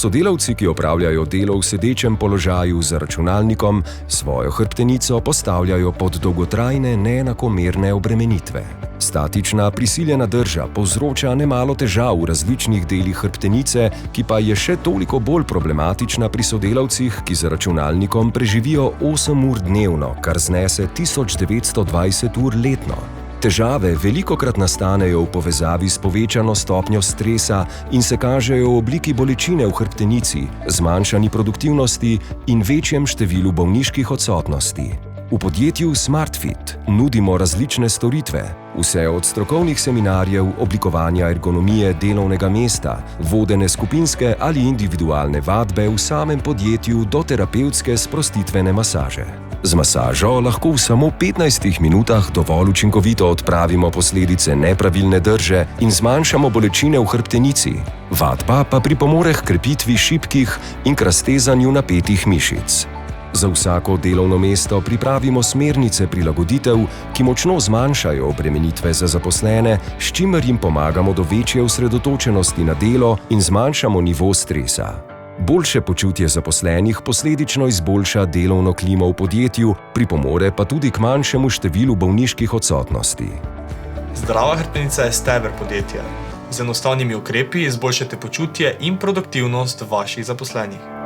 Sodelavci, ki opravljajo delo v sedečem položaju za računalnikom, svojo hrbtenico postavljajo pod dolgotrajne neenakomerne obremenitve. Statična prisiljena drža povzroča nemalo težav v različnih delih hrbtenice, ki pa je še toliko bolj problematična pri sodelavcih, ki za računalnikom preživijo 8 ur dnevno, kar znese 1920 ur letno. Težave velikokrat nastanejo v povezavi s povečano stopnjo stresa in se kažejo v obliki bolečine v hrbtenici, zmanjšani produktivnosti in večjem številu bolniških odsotnosti. V podjetju SmartFit nudimo različne storitve, vse od strokovnih seminarjev, oblikovanja ergonomije delovnega mesta, vodene skupinske ali individualne vadbe v samem podjetju do terapevtske sprostitvene masaže. Z masažo lahko v samo 15 minutah dovolj učinkovito odpravimo posledice nepravilne drže in zmanjšamo bolečine v hrbtenici. Vadba pa pripomore h krepitvi šibkih in k raztezanju napetih mišic. Za vsako delovno mesto pripravimo smernice prilagoditev, ki močno zmanjšajo obremenitve za zaposlene, s čimer jim pomagamo do večje osredotočenosti na delo in zmanjšamo nivo stresa. Boljše počutje zaposlenih posledično izboljša delovno klimo v podjetju, pripomore pa tudi k manjšemu številu bolniških odsotnosti. Zdrava hrbtenica je steber podjetja. Z enostavnimi ukrepi izboljšate počutje in produktivnost vaših zaposlenih.